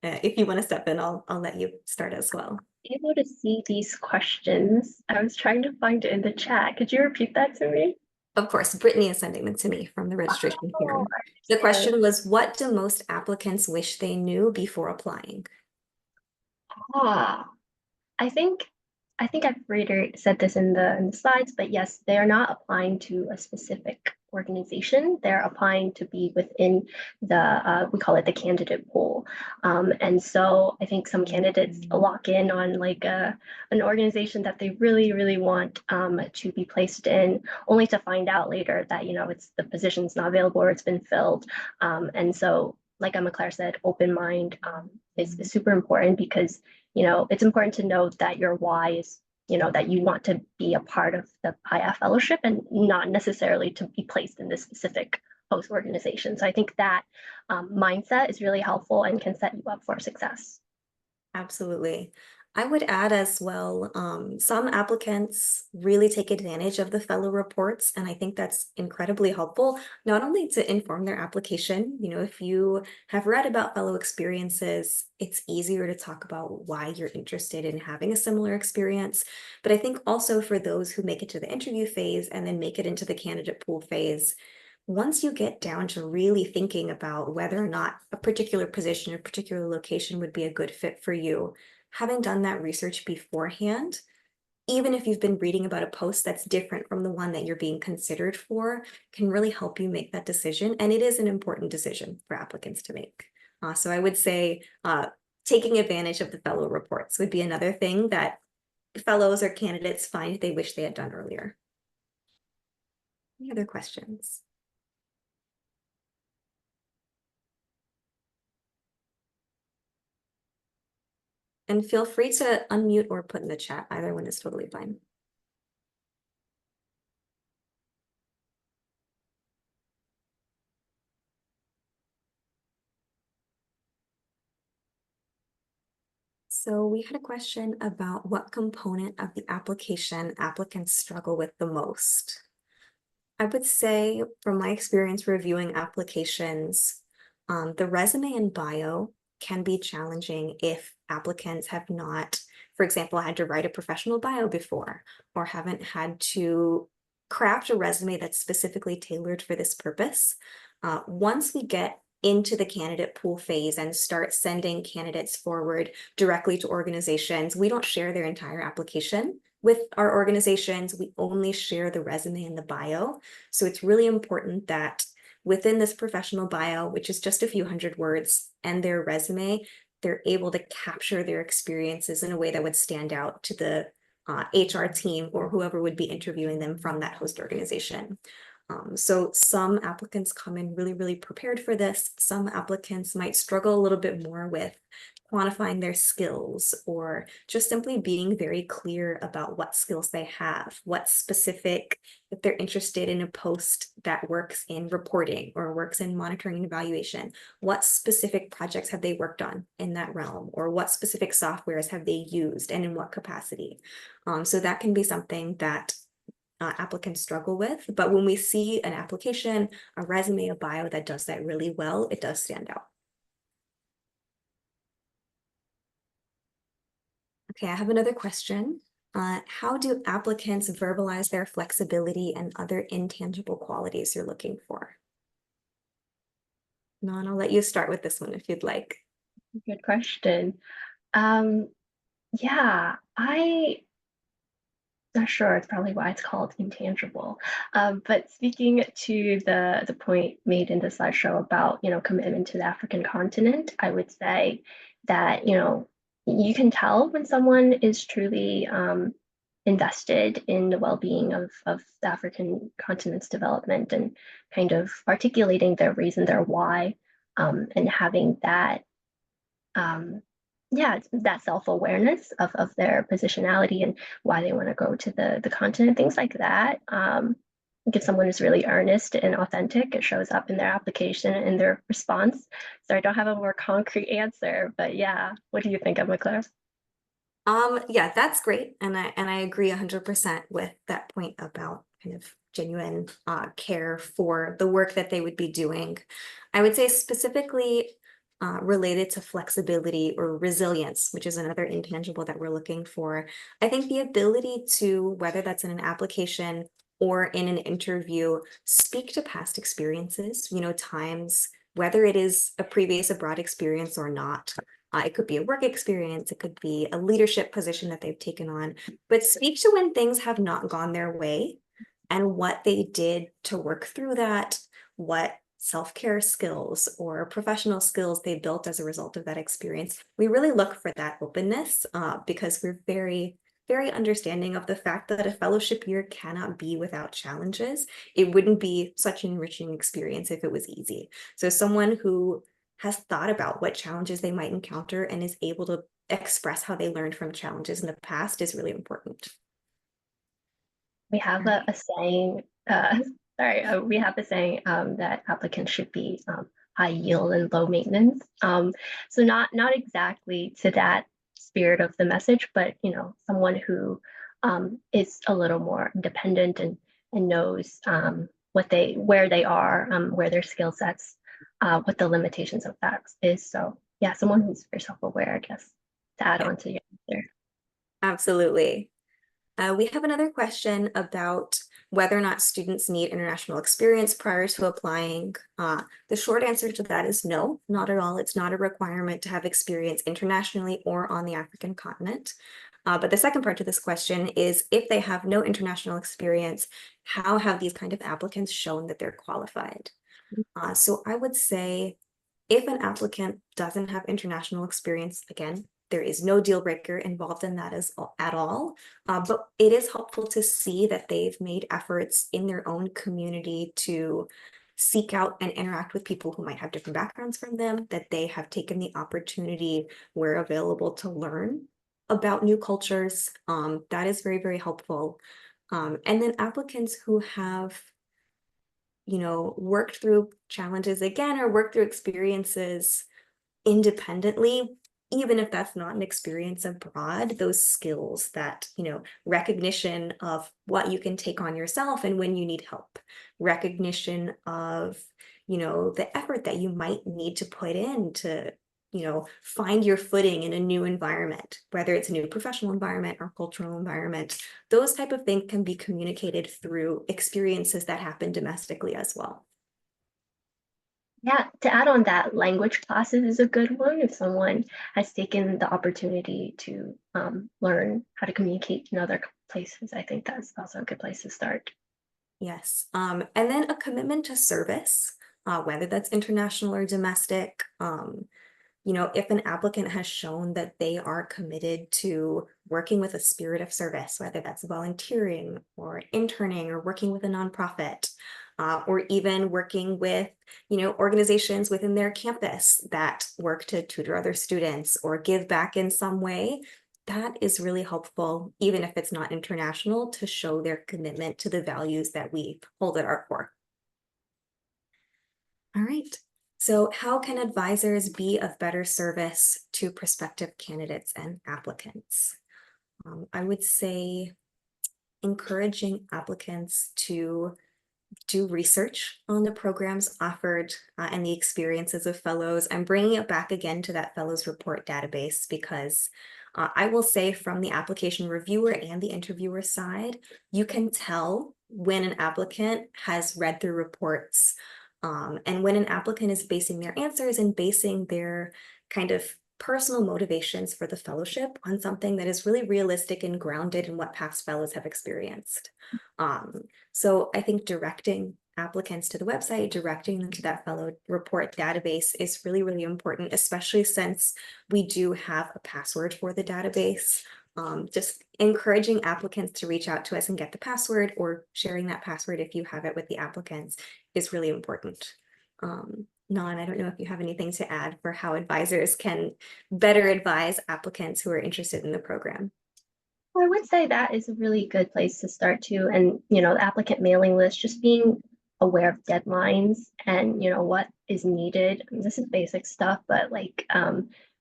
if you want to step in, I'll let you start as well. Able to see these questions. I was trying to find it in the chat. Could you repeat that to me? Of course, Brittany is sending them to me from the registration Oh, form. I The understand. question was, what do most applicants wish they knew before applying? Ah, I think I've said this in the slides, but yes, they are not applying to a specific organization. They're applying to be within the we call it the candidate pool. And so I think some candidates lock in on like an organization that they really want to be placed in, only to find out later that it's the position's not available or it's been filled. And so, like Emma Claire said, open mind is super important because it's important to know that your why is, that you want to be a part of the PIA fellowship and not necessarily to be placed in this specific host organization. So I think that mindset is really helpful and can set you up for success. Absolutely. I would add as well, some applicants really take advantage of the fellow reports, and I think that's incredibly helpful, not only to inform their application. If you have read about fellow experiences, it's easier to talk about why you're interested in having a similar experience. But I think also for those who make it to the interview phase and then make it into the candidate pool phase, once you get down to really thinking about whether or not a particular position or particular location would be a good fit for you, having done that research beforehand, even if you've been reading about a post that's different from the one that you're being considered for, can really help you make that decision. And it is an important decision for applicants to make. So I would say taking advantage of the fellow reports would be another thing that fellows or candidates find they wish they had done earlier. Any other questions? And feel free to unmute or put in the chat. Either one is totally fine. So we had a question about what component of the application applicants struggle with the most. I would say from my experience reviewing applications, the resume and bio can be challenging if applicants have not, for example, had to write a professional bio before, or haven't had to craft a resume that's specifically tailored for this purpose. Once we get into the candidate pool phase and start sending candidates forward directly to organizations, we don't share their entire application with our organizations. We only share the resume and the bio. So it's really important that within this professional bio, which is just a few hundred words, and their resume, they're able to capture their experiences in a way that would stand out to the HR team or whoever would be interviewing them from that host organization. So some applicants come in really prepared for this. Some applicants might struggle a little bit more with quantifying their skills, or just simply being very clear about what skills they have, what specific, if they're interested in a post that works in reporting or works in monitoring and evaluation, what specific projects have they worked on in that realm, or what specific softwares have they used and in what capacity. So that can be something that applicants struggle with, but when we see an application, a resume, a bio that does that really well, it does stand out. Okay, I have another question. How do applicants verbalize their flexibility and other intangible qualities you're looking for? Non, I'll let you start with this one if you'd like. Good question. Yeah, not sure. It's probably why it's called intangible. But speaking to the point made in the slideshow about commitment to the African continent, I would say that you can tell when someone is truly invested in the well-being of the African continent's development and kind of articulating their reason, their why, and having that yeah, that self-awareness of their positionality and why they want to go to the continent, things like that. If someone is really earnest and authentic, it shows up in their application and their response. So I don't have a more concrete answer, but yeah, what do you think, Emma Claire? Yeah, that's great. And I agree 100% with that point about kind of genuine care for the work that they would be doing. I would say specifically related to flexibility or resilience, which is another intangible that we're looking for. I think the ability to, whether that's in an application or in an interview, speak to past experiences, times, whether it is a previous abroad experience or not. It could be a work experience, it could be a leadership position that they've taken on, but speak to when things have not gone their way and what they did to work through that, what self-care skills or professional skills they built as a result of that experience. We really look for that openness because we're very, very understanding of the fact that a fellowship year cannot be without challenges. It wouldn't be such an enriching experience if it was easy. So someone who has thought about what challenges they might encounter and is able to express how they learned from challenges in the past is really important. We have a saying, we have a saying that applicants should be high yield and low maintenance. So not exactly to that spirit of the message, but someone who is a little more independent and knows where they are, where their skill sets, what the limitations of that is. So yeah, someone who's very self-aware, I guess, to add Yeah. on to your answer. Absolutely. We have another question about whether or not students need international experience prior to applying. The short answer to that is no, not at all. It's not a requirement to have experience internationally or on the African continent. But the second part to this question is, if they have no international experience, how have these kind of applicants shown that they're qualified? So I would say if an applicant doesn't have international experience, again, there is no deal breaker involved in that at all. But it is helpful to see that they've made efforts in their own community to seek out and interact with people who might have different backgrounds from them, that they have taken the opportunity where available to learn about new cultures. That is very, very helpful. And then applicants who have worked through challenges again or worked through experiences independently, even if that's not an experience abroad, those skills that, recognition of what you can take on yourself and when you need help, recognition of, the effort that you might need to put in to, find your footing in a new environment, whether it's a new professional environment or cultural environment. Those type of things can be communicated through experiences that happen domestically as well. Yeah, to add on that, language classes is a good one if someone has taken the opportunity to learn how to communicate in other places. I think that's also a good place to start. Yes, and then a commitment to service, whether that's international or domestic. If an applicant has shown that they are committed to working with a spirit of service, whether that's volunteering or interning or working with a nonprofit, or even working with, organizations within their campus that work to tutor other students or give back in some way, that is really helpful, even if it's not international, to show their commitment to the values that we hold at our core. All right. So how can advisors be of better service to prospective candidates and applicants? I would say encouraging applicants to do research on the programs offered and the experiences of fellows. I'm bringing it back again to that fellows report database because I will say from the application reviewer and the interviewer side, you can tell when an applicant has read through reports and when an applicant is basing their answers and basing their kind of personal motivations for the fellowship on something that is really realistic and grounded in what past fellows have experienced. So I think directing applicants to the website, directing them to that fellow report database is really, really important, especially since we do have a password for the database. Just encouraging applicants to reach out to us and get the password, or sharing that password if you have it with the applicants, is really important. Nan, I don't know if you have anything to add for how advisors can better advise applicants who are interested in the program. I would say that is a really good place to start too. And, the applicant mailing list, just being aware of deadlines and, what is needed. This is basic stuff, but like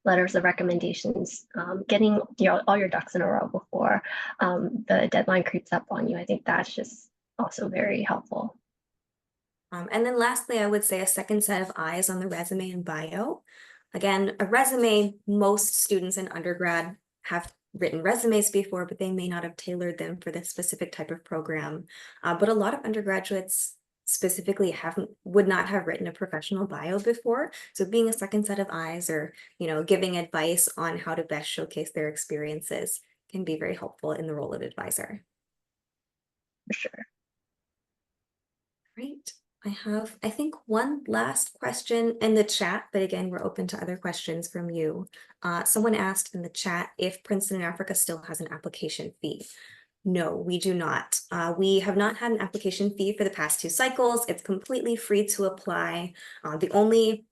letters of recommendations, getting all your ducks in a row before the deadline creeps up on you. I think that's just also very helpful. And then lastly, I would say a second set of eyes on the resume and bio. Again, a resume, most students in undergrad have written resumes before, but they may not have tailored them for this specific type of program. But a lot of undergraduates specifically would not have written a professional bio before. So being a second set of eyes, or giving advice on how to best showcase their experiences, can be very helpful in the role of advisor. For sure. Great. I have, I think, one last question in the chat, but again, we're open to other questions from you. Someone asked in the chat if Princeton in Africa still has an application fee. No, we do not. We have not had an application fee for the past 2 cycles. It's completely free to apply. The only,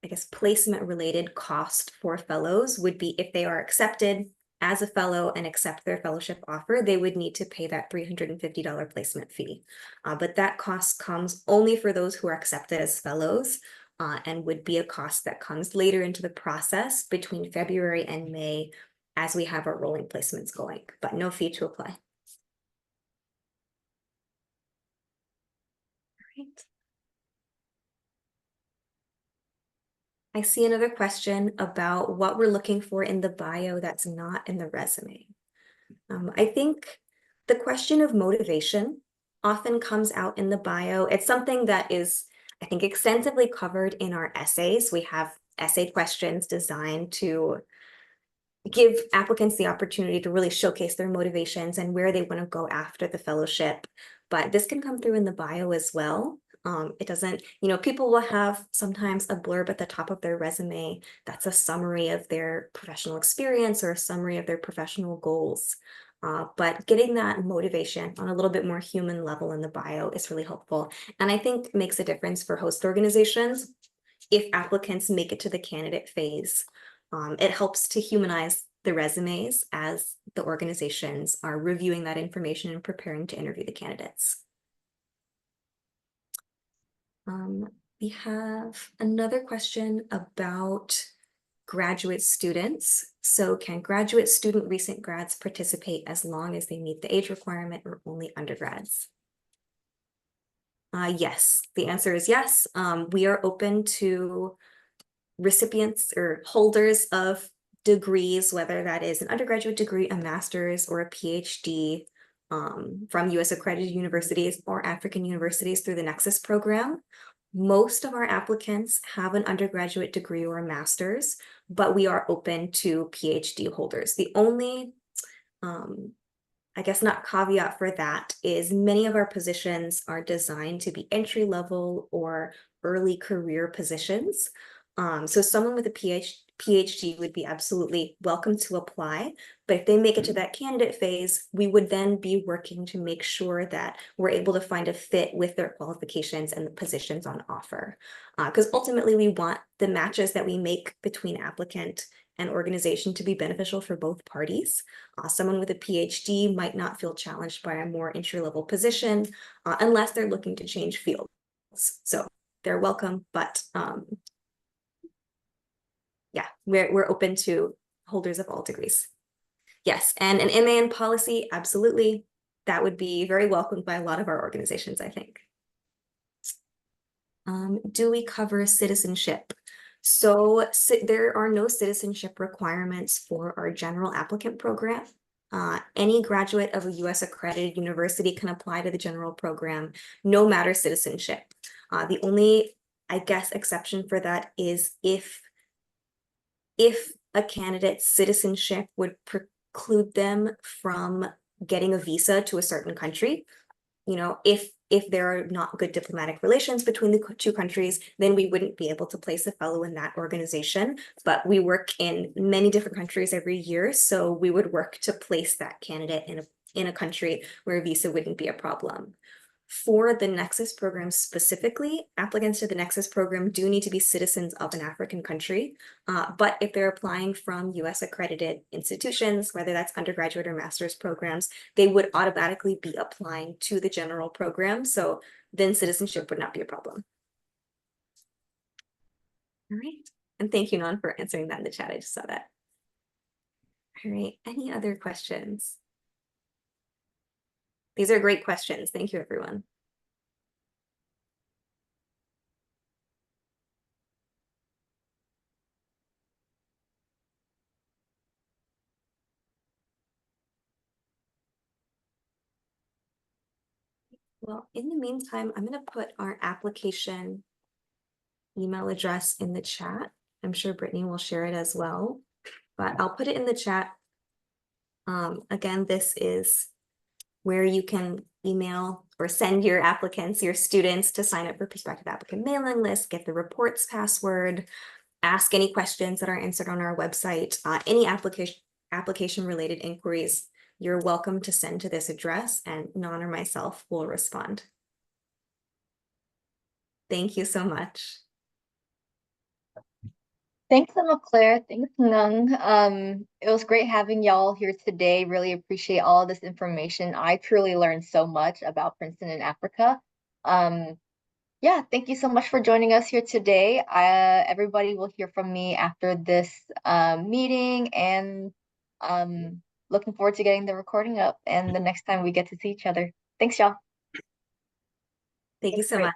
I guess, placement related cost for fellows would be if they are accepted as a fellow and accept their fellowship offer, they would need to pay that $350 placement fee. But that cost comes only for those who are accepted as fellows, and would be a cost that comes later into the process between February and May as we have our rolling placements going, but no fee to apply. All right. I see another question about what we're looking for in the bio that's not in the resume. I think the question of motivation often comes out in the bio. It's something that is, I think, extensively covered in our essays. We have essay questions designed to give applicants the opportunity to really showcase their motivations and where they want to go after the fellowship. But this can come through in the bio as well. It doesn't, people will have sometimes a blurb at the top of their resume that's a summary of their professional experience or a summary of their professional goals. But getting that motivation on a little bit more human level in the bio is really helpful. And I think makes a difference for host organizations if applicants make it to the candidate phase. It helps to humanize the resumes as the organizations are reviewing that information and preparing to interview the candidates. We have another question about graduate students. So can graduate student recent grads participate as long as they meet the age requirement, or only undergrads? Yes, the answer is yes. We are open to recipients or holders of degrees, whether that is an undergraduate degree, a master's, or a PhD from US accredited universities or African universities through the Nexus program. Most of our applicants have an undergraduate degree or a master's, but we are open to PhD holders. The only, I guess not caveat for that, is many of our positions are designed to be entry level or early career positions. So someone with a PhD would be absolutely welcome to apply, but if they make it to that candidate phase, we would then be working to make sure that we're able to find a fit with their qualifications and the positions on offer. Because ultimately we want the matches that we make between applicant and organization to be beneficial for both parties. Someone with a PhD might not feel challenged by a more entry-level position unless they're looking to change fields. So they're welcome, but yeah, we're open to holders of all degrees. Yes, and an MA in policy, absolutely. That would be very welcomed by a lot of our organizations, I think. Do we cover citizenship? So there are no citizenship requirements for our general applicant program. Any graduate of a US accredited university can apply to the general program, no matter citizenship. The only, I guess, exception for that is if a candidate's citizenship would preclude them from getting a visa to a certain country, you know, if there are not good diplomatic relations between the two countries, then we wouldn't be able to place a fellow in that organization. But we work in many different countries every year, so we would work to place that candidate in a country where a visa wouldn't be a problem. For the Nexus program specifically, applicants to the Nexus program do need to be citizens of an African country. But if they're applying from US accredited institutions, whether that's undergraduate or master's programs, they would automatically be applying to the general program. So then citizenship would not be a problem. All right. And thank you, Non, for answering that in the chat. I just saw that. All right. Any other questions? These are great questions. Thank you, everyone. Well, in the meantime, I'm going to put our application email address in the chat. I'm sure Brittany will share it as well, but I'll put it in the chat. Again, this is where you can email or send your applicants, your students, to sign up for prospective applicant mailing list, get the reports password, ask any questions that are answered on our website, any application related inquiries, you're welcome to send to this address, and Non or myself will respond. Thank you so much. Thanks, Emma Claire. Thanks, Nung. It was great having y'all here today. Really appreciate all of this information. I truly learned so much about Princeton and Africa. Yeah, thank you so much for joining us here today. Everybody will hear from me after this meeting, and looking forward to getting the recording up and the next time we get to see each other. Thanks, y'all. Thank you so much.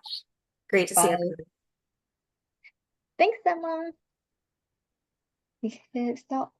Great to see Bye. you. Thanks, Emma. We hit stop.